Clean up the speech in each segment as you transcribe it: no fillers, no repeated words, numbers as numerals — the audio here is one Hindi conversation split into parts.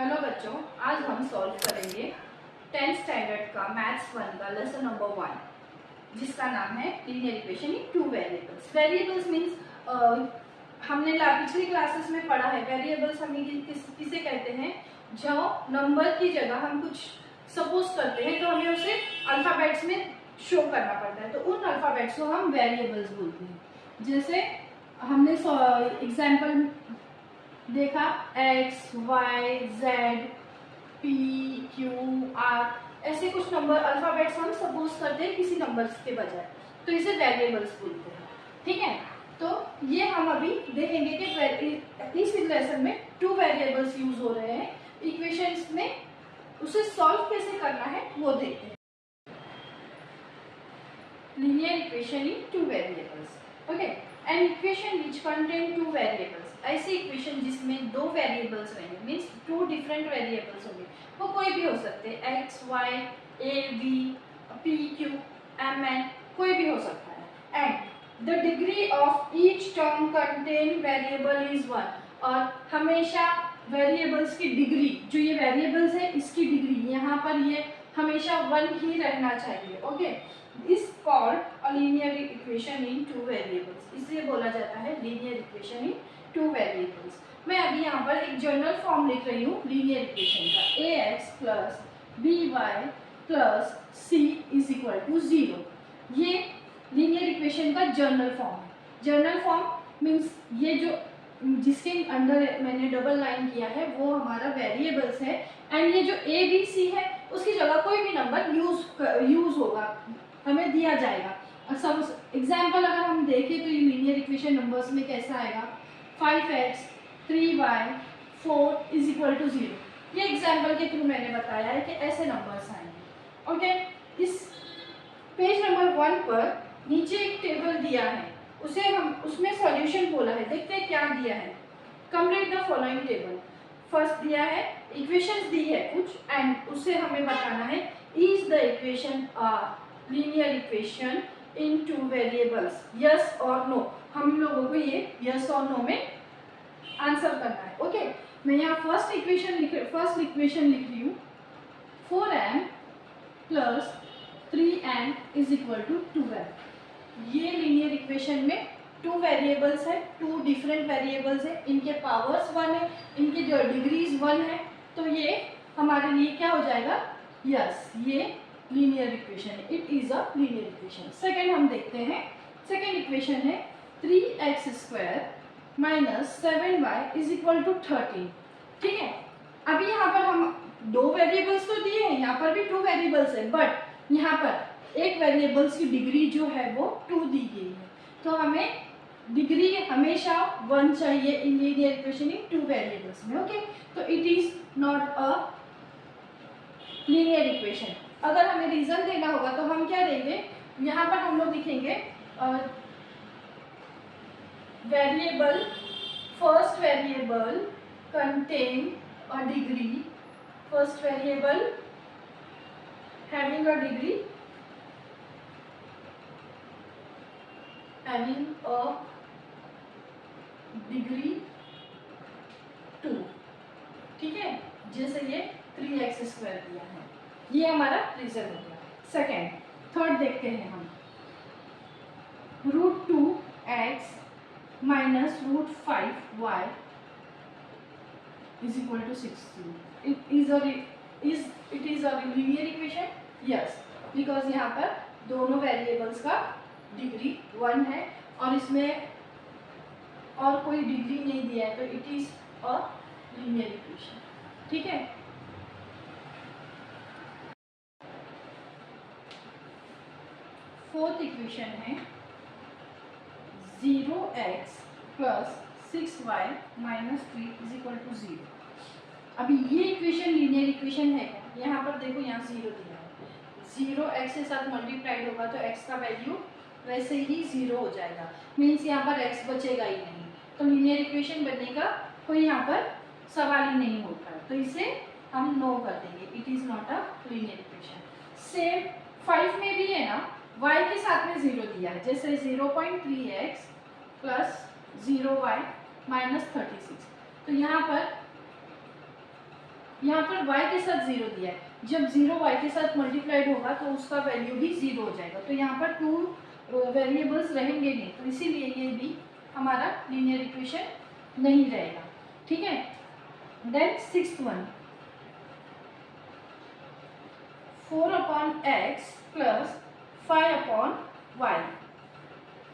हेलो बच्चों, आज हम सॉल्व करेंगे 10th स्टैंडर्ड का मैथ्स 1 का लेसन नंबर 1 जिसका नाम है linear equation in two variables. Variables means हमने पिछली क्लासेस में पढ़ा है। वेरिएबल्स हम किसे कहते हैं? जो नंबर की जगह हम कुछ सपोज करते हैं तो हमें उसे अल्फाबेट्स में शो करना पड़ता है, तो उन अल्फाबेट्स को हम वेरिएबल्स बोलते हैं। जैसे हमने एग्जाम्पल देखा x, y, z, p, q, r, ऐसे कुछ नंबर अल्फाबेट्स हम सपोज करते हैं किसी नंबर्स के बजाय, तो इसे वेरिएबल्स बोलते हैं। ठीक है, तो ये हम अभी देखेंगे कि इस लेसन में टू वेरिएबल्स यूज हो रहे हैं इक्वेशंस में, उसे सॉल्व कैसे करना है वो देखते हैं। Linear equation in two variables. Okay, an equation which contain two variables, ऐसी इक्वेशन जिसमें दो वेरिएबल्स रहेंगे, मीन्स टू डिफरेंट वेरिएबल्स होंगे, वो कोई भी हो सकते हैं, x, y, a, b, p, q, m, n, कोई भी हो सकता है। And the degree of each term contain variable is 1, और हमेशा वेरिएबल्स की डिग्री, जो ये वेरिएबल्स है इसकी डिग्री यहाँ पर ये हमेशा 1 ही रहना चाहिए। ओके, इस called a linear equation in two variables, इसलिए बोला जाता है linear equation in two variables. मैं अभी यहाँ पर एक जनरल फॉर्म लिख रही हूँ लीनियर इक्वेशन का, a x plus b y plus c is equal to 0। ये लीनियर इक्वेशन का जनरल फॉर्म है। जनरल फॉर्म मीन्स ये जो जिसके अंदर मैंने डबल लाइन किया है वो हमारा वेरिएबल्स है, एंड ये जो ए बी सी है उसकी जगह कोई भी नंबर यूज होगा, हमें दिया जाएगा। सब एग्जाम्पल अगर हम देखें तो ये लीनियर इक्वेशन नंबर्स में कैसा आएगा, 5x 3y 4 is equal to 0। ये एग्जाम्पल के थ्रू मैंने बताया है कि ऐसे नंबर्स आएंगे। ओके, इस पेज नंबर 1 पर नीचे एक टेबल दिया है, उसे हम उसमें सॉल्यूशन बोला है। देखते हैं क्या दिया है। Complete the following table. First दिया है इक्वेशंस दी है कुछ, एंड उससे हमें बताना है is the equation linear equation in two variables, yes और नो। हम लोगों को ये यस और नो में आंसर करना है। ओके, मैं यहाँ फर्स्ट इक्वेशन लिख रही हूँ, 4m plus 3n is equal to 12। ये लीनियर इक्वेशन में टू वेरिएबल्स है, टू डिफरेंट वेरिएबल्स है, इनके पावर्स 1 है, इनकी जो डिग्रीज 1 है, तो ये हमारे लिए क्या हो जाएगा, यस, ये लीनियर इक्वेशन है, it is a linear equation. Second हम देखते हैं, सेकेंड इक्वेशन है 3x² minus 7y is equal to 13। ठीक है, अभी यहाँ पर हम दो वेरिएबल्स तो दिए हैं, यहाँ पर भी टू वेरिएबल्स है, बट यहाँ पर एक वेरिएबल्स की डिग्री जो है वो 2 दी गई है, तो हमें डिग्री हमेशा 1 चाहिए in linear equation in two variables में। ओके, तो it is not a linear equation. अगर हमें रीजन देना होगा तो हम क्या देंगे, यहाँ पर हम लोग लिखेंगे variable, first variable contain a degree, first variable having a degree, having a degree 2। ठीक है, जैसे ये 3x² दिया है, ये हमारा रीजन हो गया। सेकेंड, थर्ड देखते हैं हम, √2x minus √5y is equal to 16। It is a linear equation, yes, because यहाँ पर दोनों वेरिएबल्स का डिग्री 1 है और इसमें और कोई डिग्री नहीं दिया है, तो it is a linear equation. ठीक है, फोर्थ इक्वेशन है 0x plus 6y minus 3 is equal to 0। अभी ये इक्वेशन लीनियर इक्वेशन है, यहाँ पर देखो यहाँ 0 दिया है, 0 x के साथ मल्टीप्लाइड होगा तो x का वैल्यू वैसे ही 0 हो जाएगा, मीन्स यहाँ पर x बचेगा ही नहीं, तो लीनियर इक्वेशन बनने का कोई यहाँ पर सवाल ही नहीं होता, तो इसे हम नो कर देंगे, it is not a linear equation. Same 5 में भी है ना, y के साथ में 0 दिया है, जैसे 0.3x प्लस 0y माइनस 36, तो यहाँ पर यहाँ पर y के साथ 0 दिया है, जब 0 y के साथ मल्टीप्लाइड होगा तो उसका वैल्यू भी 0 हो जाएगा, तो यहाँ पर 2 वेरिएबल्स रहेंगे नहीं, तो इसीलिए ये भी हमारा लीनियर इक्वेशन नहीं रहेगा। ठीक है, then sixth one, 4/x plus 5/y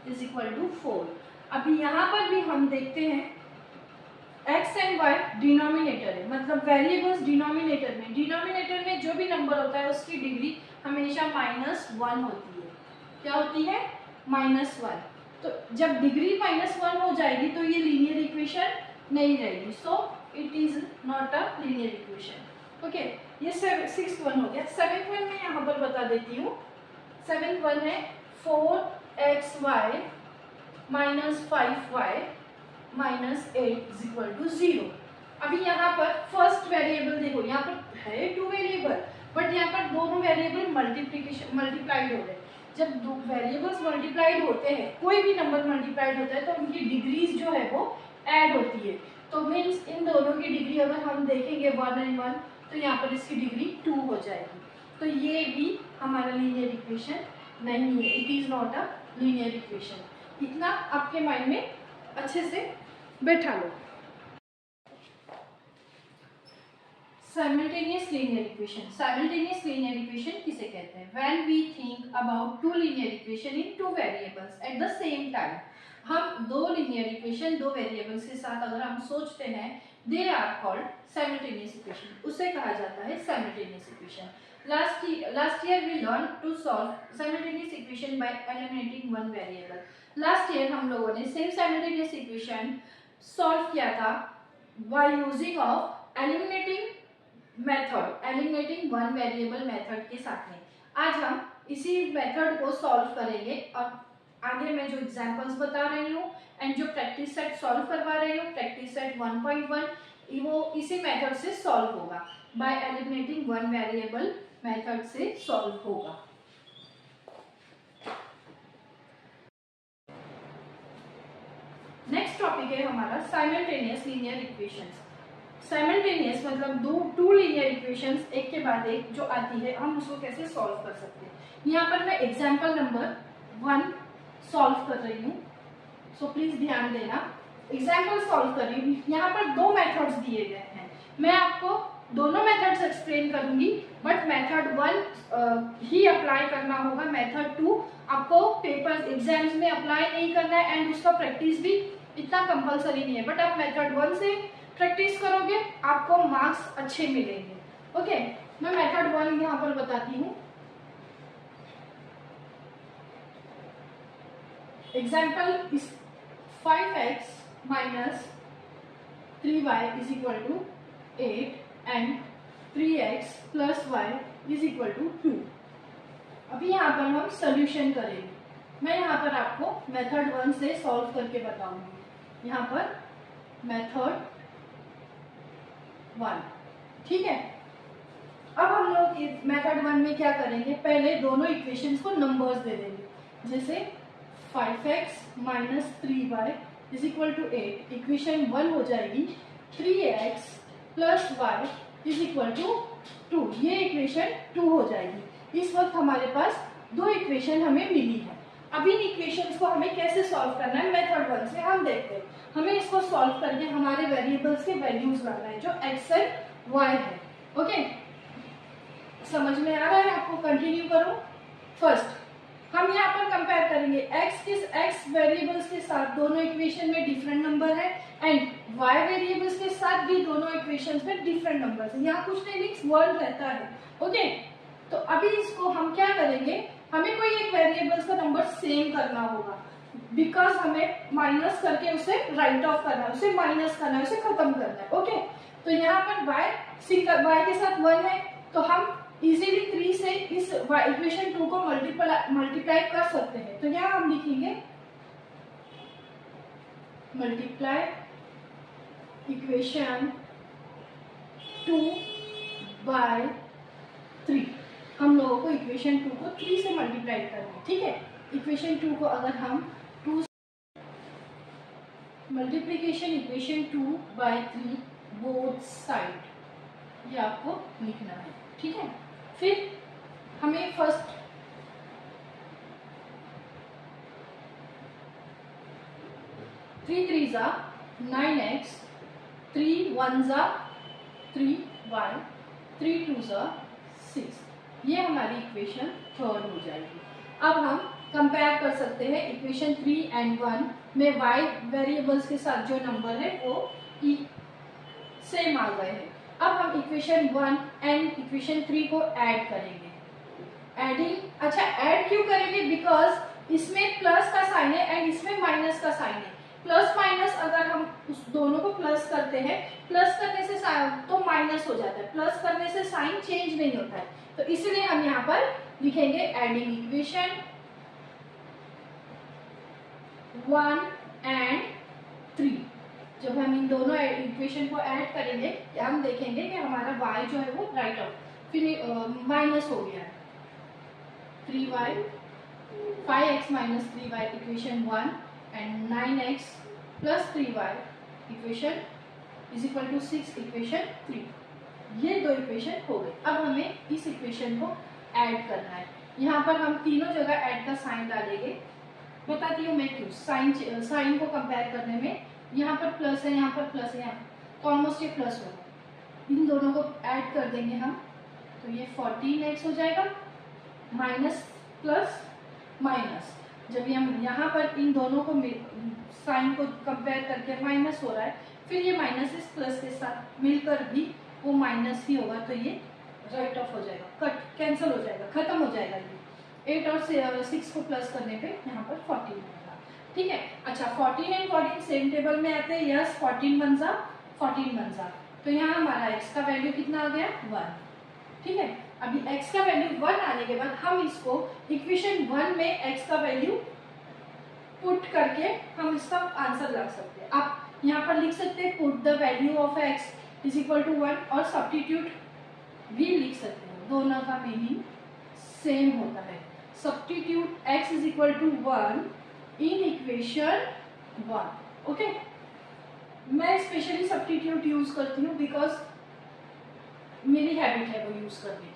is equal to 4। अभी यहाँ पर भी हम देखते हैं x एंड y डिनोमिनेटर है, मतलब वेरिएबल्स डिनोमिनेटर में जो भी नंबर होता है उसकी डिग्री हमेशा -1 होती है। क्या होती है? -1। तो जब डिग्री -1 हो जाएगी तो ये लीनियर इक्वेशन नहीं रहेगी, so it is not a linear equation. Okay, ये सिक्स्थ वन हो गया। सेवेंथ वन मैं यहाँ पर बता देती हूँ। सेवेंथ वन है 4xy minus 5y minus 8 is equal to 0। अभी यहाँ पर फर्स्ट वेरिएबल देखो, यहाँ पर है 2 वेरिएबल, बट यहाँ पर दोनों वेरिएबल मल्टीप्लाइड हो रहे हैं। जब दो वेरिएबल्स मल्टीप्लाइड होते हैं, कोई भी नंबर मल्टीप्लाइड होता है तो उनकी डिग्रीज जो है वो ऐड होती है। तो मीन्स इन दोनों की डिग्री अगर हम देखेंगे 1 एंड 1, तो यहाँ पर इसकी डिग्री 2 हो जाएगी। तो ये भी हमारा लीनियर इक्वेशन नहीं है, it is not a linear equation. इतना आपके माइंड में अच्छे से बैठा लो। Simultaneous linear equation. Simultaneous linear equation किसे कहते हैं? When we think about two linear equation in two variables at the same time. हम दो लीनियर इक्वेशन दो वेरिएबल्स के साथ अगर हम सोचते हैं, they are called simultaneous equation, उसे कहा जाता है simultaneous equation. Last year we learned to solve simultaneous equation by eliminating one variable. Last year हम लोगों ने सेम simultaneous equation सॉल्व किया था by using of eliminating one variable method के साथ में। आज हम इसी मेथड को सॉल्व करेंगे और आगे मैं जो एग्जांपल्स बता रही हूँ एंड जो प्रैक्टिस सेट सॉल्व करवा रही हूँ, प्रैक्टिस सेट 1.1, वो इसी मेथड से सॉल्व होगा। Bye eliminating one variable method से सॉल्व होगा। नेक्स्ट टॉपिक है हमारा साइमल्टेनियस लीनियर इक्वेशंस। साइमल्टेनियस मतलब टू लीनियर इक्वेशंस एक के बाद एक जो आती है, हम उसको कैसे सॉल्व कर सकते हैं। यहाँ पर मैं एग्जांपल नंबर 1 सॉल्व कर रही हूँ, सो प्लीज ध्यान देना। एग्जांपल सॉल्व कर रही हूँ, यहाँ पर दो मेथड्स दिए गए हैं, मैं आपको दोनों मेथड्स एक्सप्लेन करूंगी, बट मेथड 1 ही अप्लाई करना होगा, मेथड 2 आपको पेपर एग्जाम्स में अप्लाई नहीं करना है एंड उसका प्रैक्टिस भी इतना कंपलसरी नहीं है, बट आप मेथड 1 से प्रैक्टिस करोगे आपको मार्क्स अच्छे मिलेंगे। ओके, मैं मेथड 1 यहाँ पर बताती हूँ। Example is 5x minus 3y is equal to 8 and 3x plus y is equal to 2। अभी यहाँ पर हम सोल्यूशन करेंगे। मैं यहाँ पर आपको मेथड 1 से सॉल्व करके बताऊंगी। यहाँ पर मेथड 1, ठीक है। अब हम लोग मेथड 1 में क्या करेंगे, पहले दोनों इक्वेशंस को नंबर्स दे देंगे। जैसे 5x minus 3y is equal to 8, equation 1 हो जाएगी 3x plus y is equal to 2, ये इक्वेशन 2 हो जाएगी। इस वक्त हमारे पास दो इक्वेशन हमें मिली है। अब इन इक्वेशंस को हमें कैसे सॉल्व करना है, मेथड 1 से हम देखते हैं। हमें इसको सॉल्व करके हमारे वेरिएबल्स के वैल्यूज लाना है जो x एंड y है। ओके, समझ में आ रहा है आपको? कंटिन्यू करो। फर्स्ट हम यहाँ पर कंपेयर करेंगे x वेरिएबल्स के साथ दोनों इक्वेशन में डिफरेंट नंबर है एंड y वेरिएबल्स के साथ भी दोनों इक्वेशंस में डिफरेंट नंबर है। यहाँ कुछ नहीं, मिक्स वर्ड रहता है। ओके, तो अभी इसको हम क्या करेंगे, हमें कोई एक वेरिएबल्स का नंबर सेम करना होगा, बिकॉज हमें माइनस करके उसे राइट ऑफ करना है, उसे माइनस करना है, उसे खत्म करना है। ओके, तो यहाँ पर y के साथ 1 है, तो हम इजीली 3 से इस इक्वेशन 2 को मल्टीप्लाई कर सकते हैं। तो यहाँ हम लिखेंगे मल्टीप्लाई इक्वेशन 2 बाय 3। हम लोगों को इक्वेशन 2 को 3 से मल्टीप्लाई करना है, ठीक है। इक्वेशन 2 को अगर हम 2 multiplication equation 2 by 3 both side, ये आपको लिखना है, ठीक है। फिर हमें फर्स्ट 3 3 जा 9x, 3 1 जा 3y, 3 2 जा 6, ये हमारी इक्वेशन थर्ड हो जाएगी। अब हम कंपेयर कर सकते हैं इक्वेशन 3 एंड 1 में y वेरिएबल्स के साथ जो नंबर है वो सेम आ गए हैं। अब हम इक्वेशन 1 एंड इक्वेशन 3 को ऐड करेंगे। एडिंग, अच्छा ऐड क्यों करेंगे? बिकॉज इसमें प्लस का साइन है एंड इसमें माइनस का साइन है। प्लस माइनस अगर हम उस दोनों को प्लस करते हैं, प्लस करने से तो माइनस हो जाता है, प्लस करने से साइन चेंज नहीं होता है, तो इसलिए हम यहाँ पर लिखेंगे एडिंग इक्वेशन 1 एंड 3। जब हम इन दोनों इक्वेशन को ऐड करेंगे हम देखेंगे कि हमारा y जो है वो राइट आउट फिर माइनस हो गया है। 3y 5x minus 3y equation 1 and 9x plus 3y equation is equal to 6 equation 3। ये दो इक्वेशन हो गए। अब हमें इस इक्वेशन को ऐड करना है। यहाँ पर हम तीनों जगह ऐड का साइन डालेंगे। बताती हूँ मैं क्यों। साइन को कंपेयर करने में यहाँ पर प्लस है, यहाँ पर प्लस है, यहाँ तो ऑलमोस्ट ये प्लस होगा। इन दोनों को ऐड कर देंगे हम, तो ये 14x हो जाएगा माइनस प्लस माइनस। जब हम यहाँ पर इन दोनों को साइन को कंपेयर करके माइनस हो रहा है, फिर ये माइनस इस प्लस के साथ मिलकर भी वो माइनस ही होगा, तो ये राइट ऑफ हो जाएगा, कट कैंसिल हो जाएगा, खत्म हो जाएगा। ये 8 और 6 को प्लस करने पे यहाँ पर 14 होगा, ठीक है। अच्छा 14 एंड 14 सेम टेबल में आते हैं। यस 14 बन जा 14 बन जा, तो यहाँ हमारा x का वैल्यू कितना आ गया 1, ठीक है। अभी x का वैल्यू 1 आने के बाद हम इसको इक्वेशन 1 में x का वैल्यू पुट करके हम इसका आंसर लगा सकते हैं। आप यहाँ पर लिख सकते हैं put the value of x is equal to 1 और सब्स्टिट्यूट भी लिख सकते हैं, दोनों का मीनिंग सेम होता है। Substitute x is equal to 1 in equation 1, okay. मैं स्पेशली सब्स्टिट्यूट यूज करती हूँ बिकॉज मेरी हैबिट है वो यूज करने की।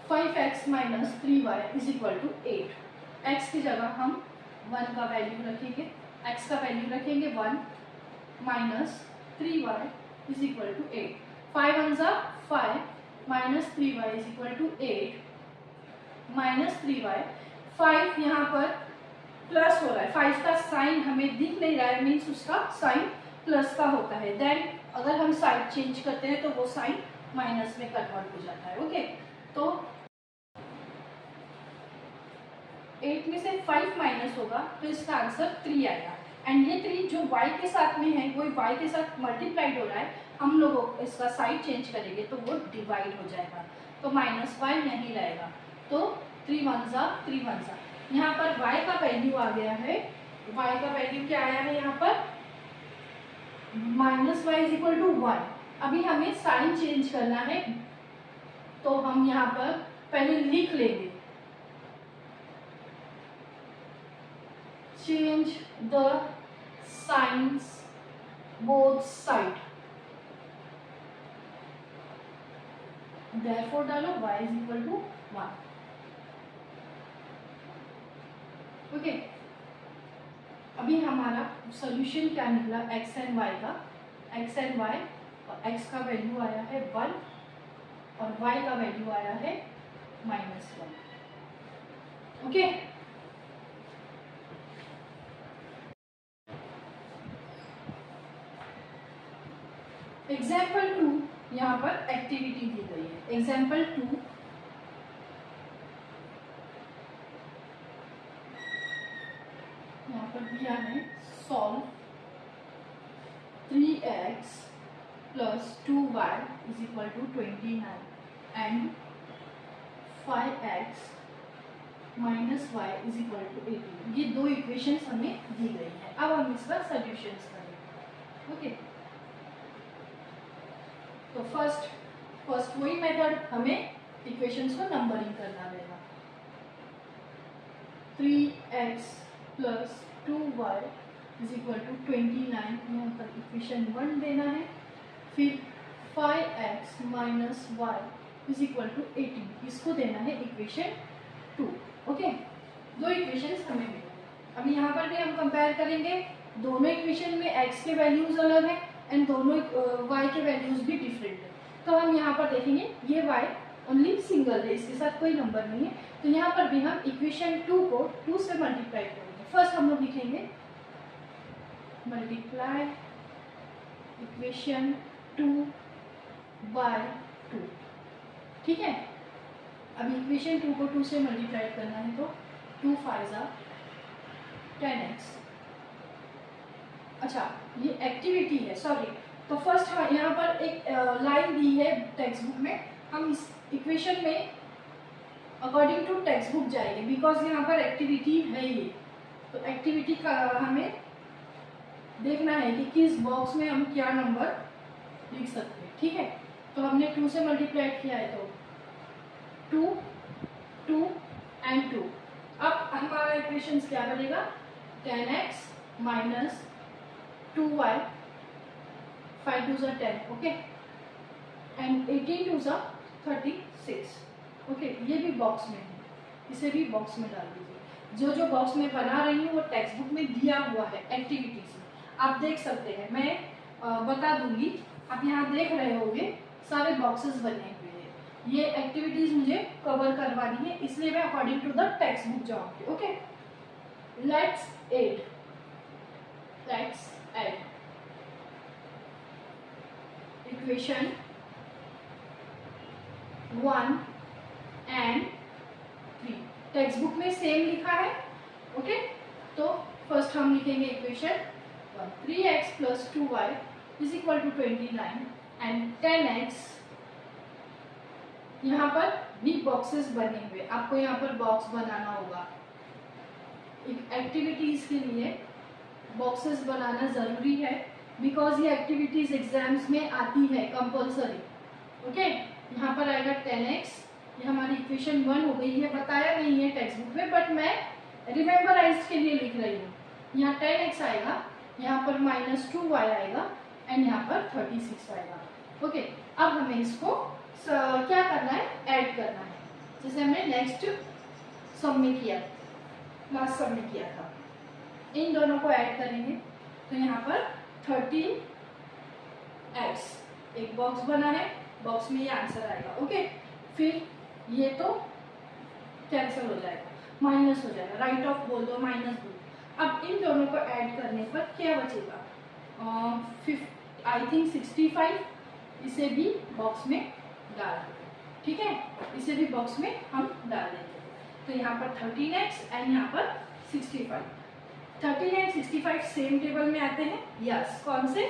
5x minus 3y is equal to 8। x की जगह हम 1 का वैल्यू रखेंगे, x का वैल्यू रखेंगे 1 minus 3y is equal to 8। 5 1 जा 5 minus 3y is equal to 8 minus 3y। 5 यहाँ पर प्लस हो रहा है, 5 का साइन हमें दिख नहीं रहा है, मीन्स उसका साइन प्लस का होता है। देन अगर हम साइड चेंज करते हैं तो वो साइन माइनस में कन्वर्ट हो जाता है, ओके। तो 8 में से 5 माइनस होगा तो इसका आंसर 3 आएगा। एंड ये 3 जो y के साथ में है वो y के साथ मल्टीप्लाइड हो रहा है, हम लोग इसका साइड चेंज करेंगे तो वो डिवाइड हो जाएगा, तो माइनस y नहीं रहेगा, तो 3 1 जा 3 1 जा। यहाँ पर y का वैल्यू आ गया है, y का वैल्यू क्या आया है यहाँ पर minus y is equal to 1। अभी हमें साइन चेंज करना है, तो हम यहाँ पर पहले लिख लेंगे change the signs both side, therefore डालो y is equal to 1, okay. अभी हमारा सॉल्यूशन क्या निकला x एंड y का, x एंड y, और x का वैल्यू आया है 1 और y का वैल्यू आया है -1, ओके। एग्जाम्पल 2 यहाँ पर एक्टिविटी दी गई है। एग्जाम्पल 2 यहाँ पर दिया है solve 3x plus 2y is equal to 29 and 5x minus y is equal to 18। ये दो इक्वेशंस हमें दी गई है। अब हम इसका सॉल्यूशंस करेंगे, ओके। तो फर्स्ट वही मेथड, हमें इक्वेशंस को नंबरिंग करना रहेगा। 3x plus 2y is equal to 29 यहाँ पर इक्वेशन 1 देना है, फिर 5x minus y is equal to 18, इसको देना है इक्वेशन 2। ओके, दो इक्वेशंस हमें मिले। अब यहाँ पर भी हम कंपेयर करेंगे, दोनों इक्वेशन में x के वैल्यूज अलग हैं एंड दोनों y के वैल्यूज भी डिफरेंट है। तो हम यहाँ पर देखेंगे ये y ओनली सिंगल है, इसके साथ कोई नंबर नहीं है। तो यहाँ पर भी हम इक्वेशन 2 को 2 से मल्टीप्लाई करेंगे। फर्स्ट हम लोग लिखेंगे मल्टीप्लाई इक्वेशन 2 बाय 2, ठीक है। अब इक्वेशन 2 को 2 से मल्टीप्लाई करना है तो 2 5 10x। अच्छा, ये एक्टिविटी है, सॉरी। तो फर्स्ट हाँ, यहाँ पर एक लाइन दी है टेक्स्ट बुक में, हम इस इक्वेशन में अकॉर्डिंग टू टेक्स्ट बुक जाएंगे बिकॉज यहाँ पर एक्टिविटी है ये। तो एक्टिविटी का हमें देखना है कि किस बॉक्स में हम क्या नंबर लिख सकते हैं, ठीक है। तो हमने 2 से मल्टीप्लाई किया है तो 2 2 एंड 2। अब हमारा इक्वेशन क्या बनेगा, 10x minus 2y, 5 2 10, okay, and 18 2 36, okay. ये भी बॉक्स में है, इसे भी बॉक्स में डाल दीजिए। जो बॉक्स में बना रही हूँ वो टेक्स्ट बुक में दिया हुआ है एक्टिविटीज में, आप देख सकते हैं। मैं बता दूंगी, आप यहाँ देख रहे होंगे सारे बॉक्सेस बने हुए हैं। ये एक्टिविटीज मुझे कवर करवानी है, इसलिए मैं according to the text book जाऊंगी, okay. Let's add equation 1 and 3। Text book में सेम लिखा है, ओके। तो फर्स्ट हम लिखेंगे equation 1, 3x plus 2y is equal to 29 and 10x। यहाँ पर भी बॉक्सेस बने हुए, आपको यहाँ पर बॉक्स बनाना होगा। एक्टिविटीज के लिए बॉक्सेस बनाना ज़रूरी है बिकॉज ये एक्टिविटीज एग्जाम्स में आती है कंपल्सरी, ओके। यहाँ पर आएगा 10x, ये हमारी इक्वेशन 1 हो गई है, बताया नहीं है टेक्स्ट बुक में बट मैं रिमेम्बराइज के लिए लिख रही हूँ। यहाँ 10x आएगा, यहाँ पर माइनस 2y आएगा एंड यहाँ पर 36 आएगा, ओके। अब हमें इसको क्या करना है, ऐड करना है, जैसे हमने नेक्स्ट सम में किया, लास्ट सम में किया था। इन दोनों को ऐड करेंगे तो यहाँ पर 13x, एक बॉक्स बना है, बॉक्स में ये आंसर आएगा, ओके। फिर ये तो कैंसिल हो जाएगा, माइनस हो जाएगा, राइट ऑफ बोल दो, माइनस बोल। अब इन दोनों को ऐड करने पर क्या बचेगा, आई थिंक 65, इसे भी बॉक्स में डाल देंगे, ठीक है। इसे भी बॉक्स में हम डाल देंगे। तो यहाँ पर 13x एंड यहाँ पर 65। 13 एंड 65 सेम टेबल में आते हैं, यस। कौन से,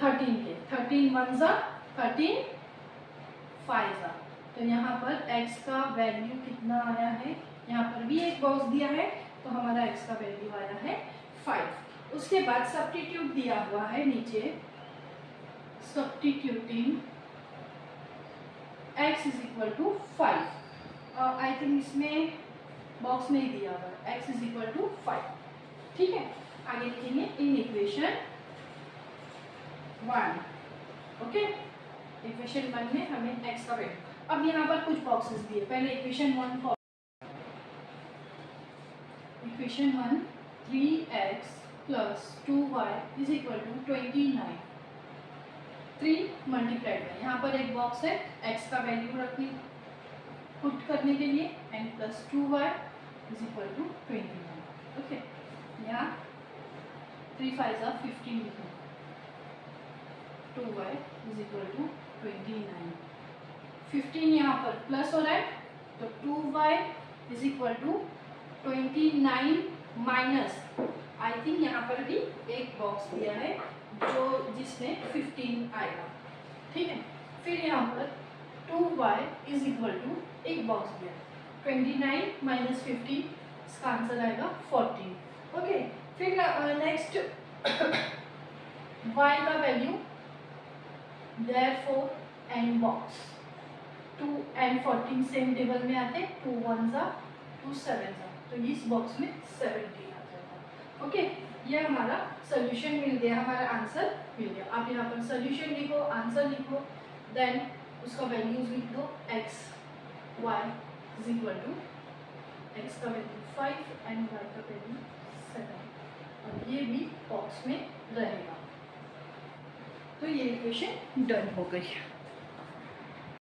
13 के। 13 1 जा 13, 5 जा। तो यहाँ पर x का वैल्यू कितना आया है, यहाँ पर भी एक बॉक्स दिया है तो हमारा x का वैल्यू आया है 5। उसके बाद सब्स्टिट्यूट दिया हुआ है नीचे, substituting x is equal to 5। I think इसमें बॉक्स नहीं दिया हुआ, x इज इक्वल टू 5, ठीक है। आगे लिखेंगे इन इक्वेशन 1, ओके। इक्वेशन 1 में हमें x का वैल्यू, अब यहाँ पर कुछ बॉक्सेस दिए, पहले इक्वेशन 1 को, equation 1 3x plus 2y is equal to 29, 3 multiplied by, यहाँ पर एक बॉक्स है x का वैल्यू रखने पुट करने के लिए and plus 2y is equal to 29, okay. यहाँ 3 5 जा 15 लिखो, 2y इज इक्वल टू 29, 15 यहाँ पर प्लस हो रहा है तो 2y is equal to 29 minus, I think यहाँ पर भी एक बॉक्स दिया है जो जिसमें 15 आएगा, ठीक है। फिर यहाँ पर 2y इज इक्वल टू एक बॉक्स दिया 29 माइनस 15, इसका आंसर आएगा 14, ओके। फिर नेक्स्ट y का value, therefore and box 2 and 14 same table में आते, 2 1 जा 2 7 जा, तो इस बॉक्स में 17 आ जाएगा, ओके। ये हमारा सोल्यूशन मिल गया, हमारा आंसर आंसर मिल गया। आप यहाँ पर सोल्यूशन लिखो, आंसर लिखो, देन उसका वैल्यूज लिख दो। X y is equal to x का वैल्यू 5 एंड वाई का वैल्यू 7 और ये भी बॉक्स में रहेगा। तो ये इक्वेशन डन हो गई।